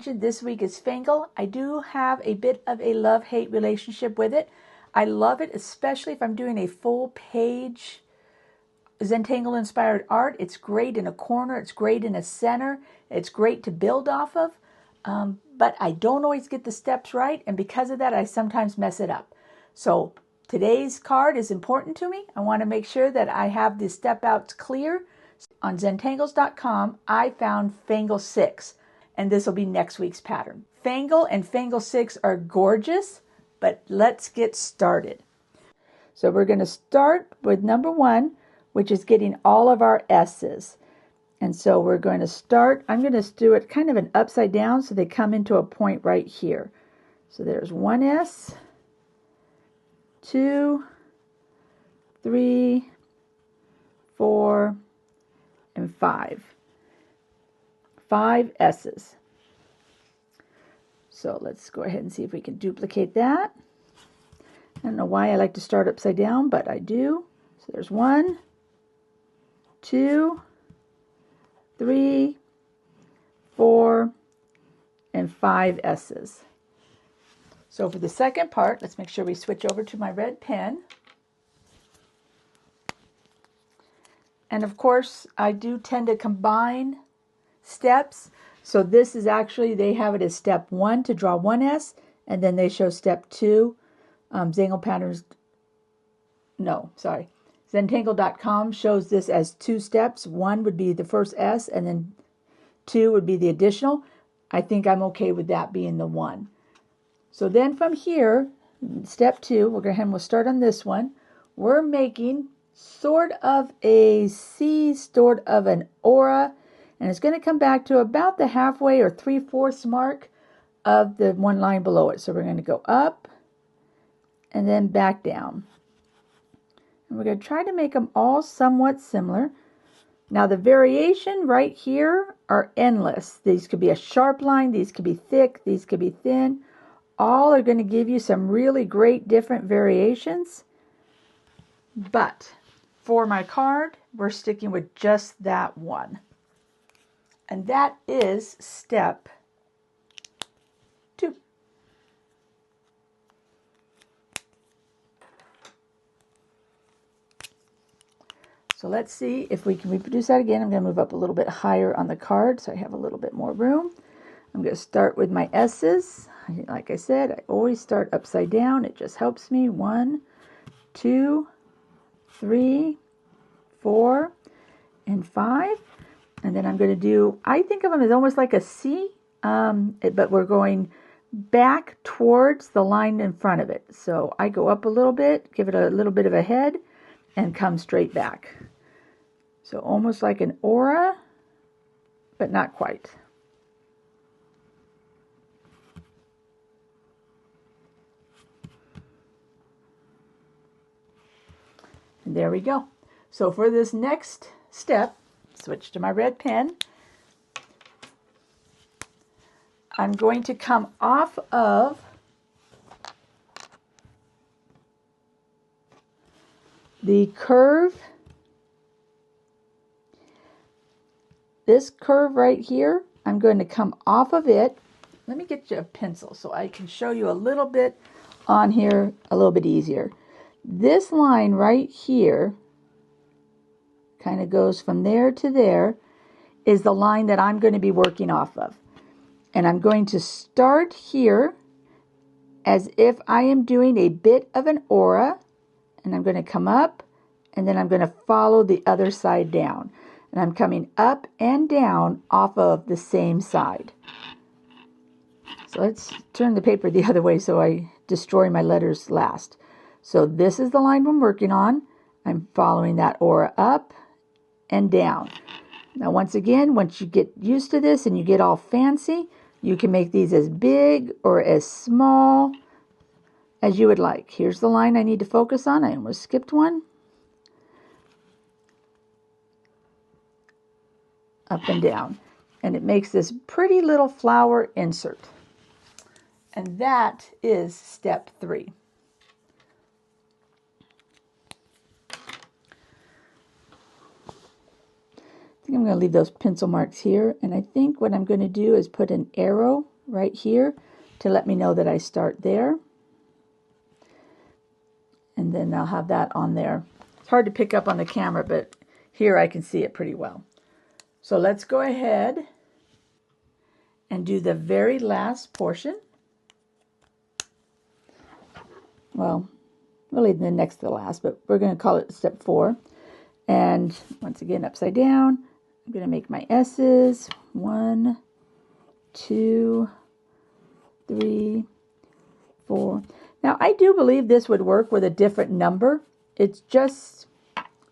This week is Fengle. I do have a bit of a love-hate relationship with it. I love it, especially if I'm doing a full page Zentangle inspired art. It's great in a corner, it's great in a center, it's great to build off of, but I don't always get the steps right, and because of that I sometimes mess it up. So today's card is important to me. I want to make sure that I have the step outs clear. On Zentangles.com I found Fengle 6, and this will be next week's pattern. Fengle and Fengle 6 are gorgeous, but let's get started. So we're going to start with number 1, which is getting all of our S's. And so we're going to start, I'm going to do it kind of an upside down so they come into a point right here. So there's 1 S, 2, 3, 4, and 5. 5 S's. So let's go ahead and see if we can duplicate that. I don't know why I like to start upside down, but I do. So there's 1, 2, 3, 4, and 5 S's. So for the second part, let's make sure we switch over to my red pen. And of course, I do tend to combine steps. So this is actually, they have it as step 1 to draw 1 S, and then they show step 2. Zentangle.com shows this as 2 steps. 1 would be the first S, and then 2 would be the additional. I think I'm okay with that being the 1. So then from here, step 2, we'll go ahead and we'll start on this one. We're making sort of a C, sort of an aura, and it's going to come back to about the halfway or 3/4 mark of the one line below it. So we're going to go up and then back down. And we're going to try to make them all somewhat similar. Now the variation right here are endless. These could be a sharp line, these could be thick, these could be thin. All are going to give you some really great different variations. But for my card, we're sticking with just that one. And that is step 2. So let's see if we can reproduce that again. I'm going to move up a little bit higher on the card so I have a little bit more room. I'm going to start with my S's. Like I said, I always start upside down. It just helps me. 1, 2, 3, 4, and 5. And then I'm going to do, I think of them as almost like a C, but we're going back towards the line in front of it. So I go up a little bit, give it a little bit of a head, and come straight back. So almost like an aura, but not quite. And there we go. So for this next step, switch to my red pen. I'm going to come off of the curve. This curve right here, I'm going to come off of it. Let me get you a pencil so I can show you a little bit on here a little bit easier. This line right here kind of goes from there to there is the line that I'm going to be working off of. And I'm going to start here as if I am doing a bit of an aura, and I'm going to come up, and then I'm going to follow the other side down. And I'm coming up and down off of the same side. So let's turn the paper the other way so I destroy my letters last. So this is the line I'm working on. I'm following that aura up and down. Now once again, once you get used to this and you get all fancy, you can make these as big or as small as you would like. Here's the line I need to focus on. I almost skipped one. Up and down. And it makes this pretty little flower insert. And that is step 3. think I'm going to leave those pencil marks here, and I think what I'm going to do is put an arrow right here to let me know that I start there. And then I'll have that on there. It's hard to pick up on the camera, but here I can see it pretty well. So let's go ahead and do the very last portion. Well, really the next to the last, but we're going to call it step 4. And once again, upside down, I'm going to make my S's. 1, 2, 3, 4. Now, I do believe this would work with a different number. It's just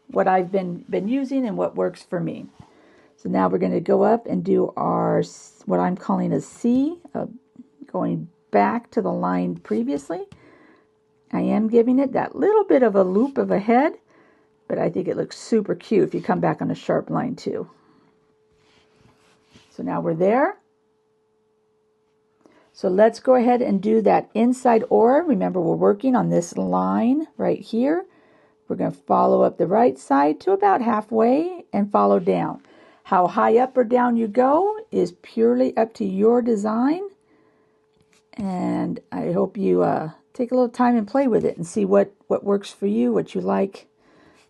what I've been using and what works for me. So now we're going to go up and do our, what I'm calling a C, going back to the line previously. I am giving it that little bit of a loop of a head, but I think it looks super cute if you come back on a sharp line too. So now we're there. So let's go ahead and do that inside aura. Remember, we're working on this line right here. We're going to follow up the right side to about halfway and follow down. How high up or down you go is purely up to your design. And I hope you take a little time and play with it and see what works for you, what you like,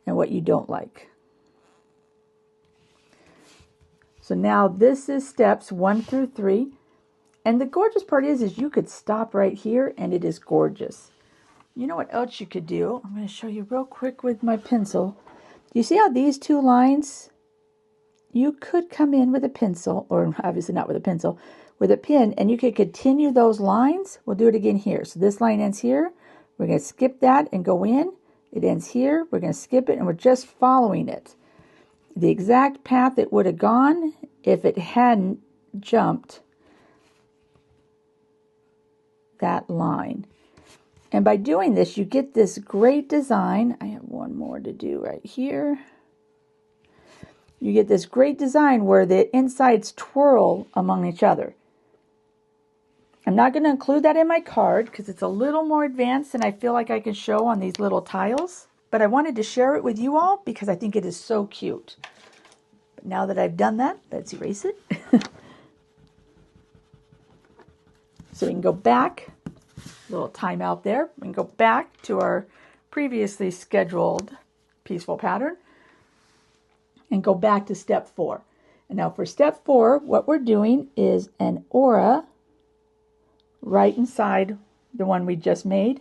and what you don't like. So now this is steps 1 through 3. And the gorgeous part is you could stop right here and it is gorgeous. You know what else you could do? I'm going to show you real quick with my pencil. You see how these 2 lines, you could come in with a pencil, or obviously not with a pencil, with a pen, and you could continue those lines. We'll do it again here. So this line ends here. We're going to skip that and go in. It ends here. We're going to skip it, and we're just following it. The exact path it would have gone if it hadn't jumped that line. And by doing this, you get this great design. I have one more to do right here. You get this great design where the insides twirl among each other. I'm not going to include that in my card because it's a little more advanced than I feel like I can show on these little tiles. But I wanted to share it with you all because I think it is so cute. But now that I've done that, let's erase it. So we can go back. Little timeout there. We can go back to our previously scheduled peaceful pattern and go back to step 4. And now for step 4, what we're doing is an aura right inside the one we just made.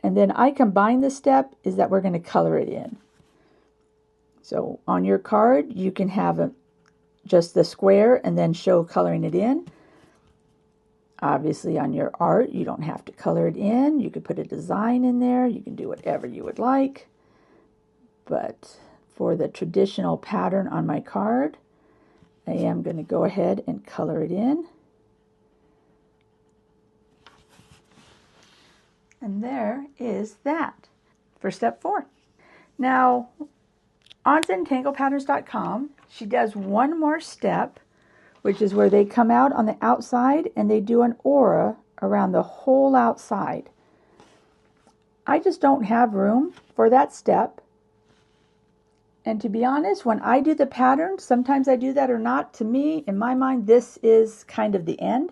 And then I combine the step is that we're going to color it in. So on your card, you can have just the square and then show coloring it in. Obviously on your art, you don't have to color it in. You could put a design in there. You can do whatever you would like. But for the traditional pattern on my card, I am going to go ahead and color it in. And there is that for step 4. Now, on ZentanglePatterns.com, she does one more step, which is where they come out on the outside and they do an aura around the whole outside. I just don't have room for that step. And to be honest, when I do the pattern, sometimes I do that or not. To me, in my mind, this is kind of the end.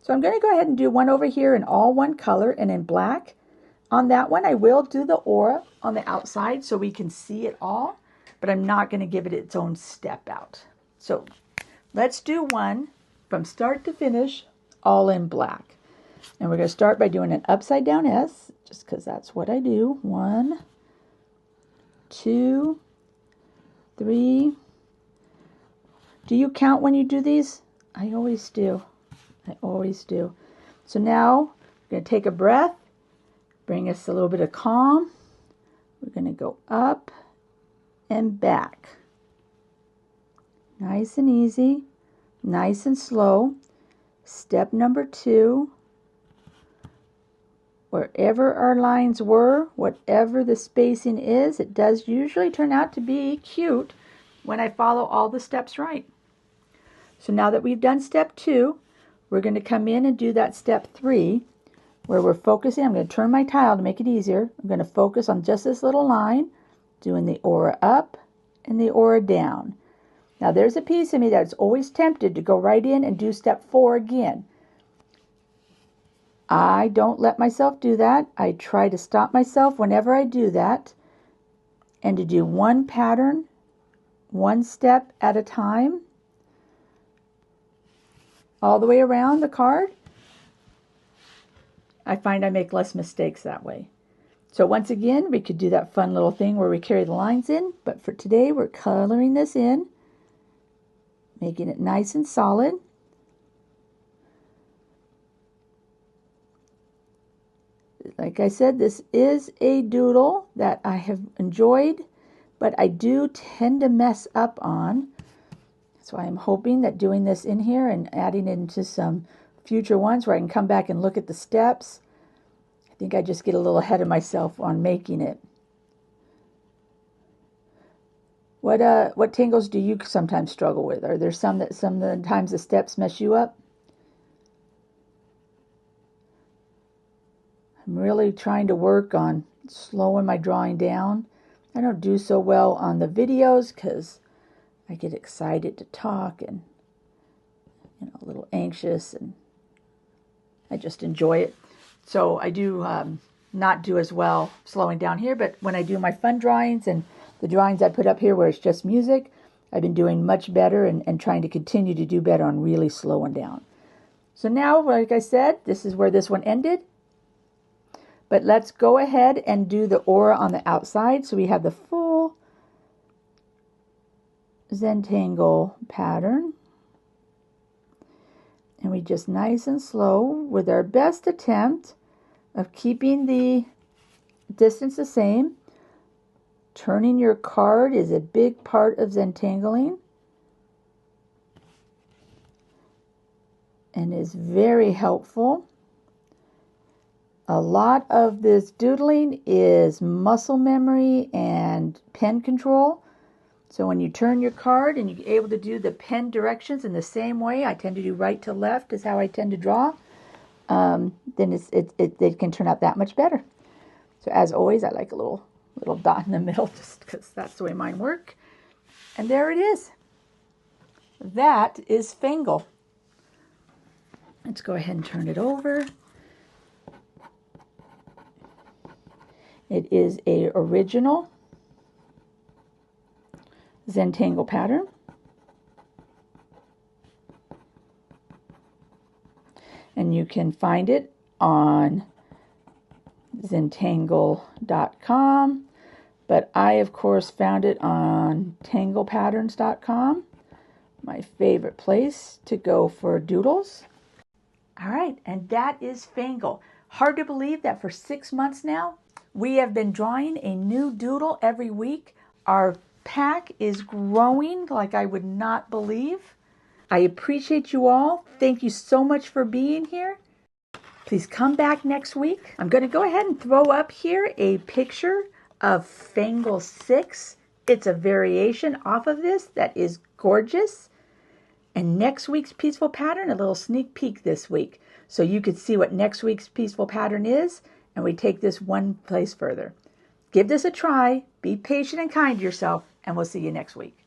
So I'm going to go ahead and do one over here in all one color and in black. On that one, I will do the aura on the outside so we can see it all, but I'm not going to give it its own step out. So let's do one from start to finish, all in black. And we're going to start by doing an upside down S, just because that's what I do. 1, 2, 3. Do you count when you do these? I always do. I always do. So now we're going to take a breath, bring us a little bit of calm. We're going to go up and back. Nice and easy, nice and slow. Step number 2, wherever our lines were, whatever the spacing is, it does usually turn out to be cute when I follow all the steps right. So now that we've done step 2, we're going to come in and do that step 3 where we're focusing. I'm going to turn my tile to make it easier. I'm going to focus on just this little line, doing the aura up and the aura down. Now there's a piece of me that's always tempted to go right in and do step 4 again. I don't let myself do that. I try to stop myself whenever I do that and to do one pattern, one step at a time, all the way around the card. I find I make less mistakes that way. So once again, we could do that fun little thing where we carry the lines in, but for today we're coloring this in, making it nice and solid. Like I said, this is a doodle that I have enjoyed, but I do tend to mess up on. So I'm hoping that doing this in here and adding it into some future ones where I can come back and look at the steps, I think I just get a little ahead of myself on making it. What tangles do you sometimes struggle with? Are there some that sometimes the steps mess you up? I'm really trying to work on slowing my drawing down. I don't do so well on the videos because I get excited to talk and a little anxious, and I just enjoy it. So I do not do as well slowing down here, but when I do my fun drawings and the drawings I put up here where it's just music, I've been doing much better and trying to continue to do better on really slowing down. So now, like I said, this is where this one ended. But let's go ahead and do the aura on the outside. So we have the full Zentangle pattern. And we just nice and slow with our best attempt of keeping the distance the same. Turning your card is a big part of Zentangling and is very helpful. A lot of this doodling is muscle memory and pen control. So when you turn your card and you're able to do the pen directions in the same way, I tend to do right to left is how I tend to draw, then it can turn out that much better. So as always, I like a little dot in the middle just because that's the way mine work. And there it is. That is Fengle. Let's go ahead and turn it over. It is a original Zentangle pattern. And you can find it on Zentangle.com. But I, of course, found it on tanglepatterns.com, my favorite place to go for doodles. All right, and that is Fengle. Hard to believe that for 6 months now, we have been drawing a new doodle every week. Our pack is growing like I would not believe. I appreciate you all. Thank you so much for being here. Please come back next week. I'm going to go ahead and throw up here a picture of Fengle 6. It's a variation off of this that is gorgeous. And next week's peaceful pattern, a little sneak peek this week. So you could see what next week's peaceful pattern is, and we take this one place further. Give this a try, be patient and kind to yourself, and we'll see you next week.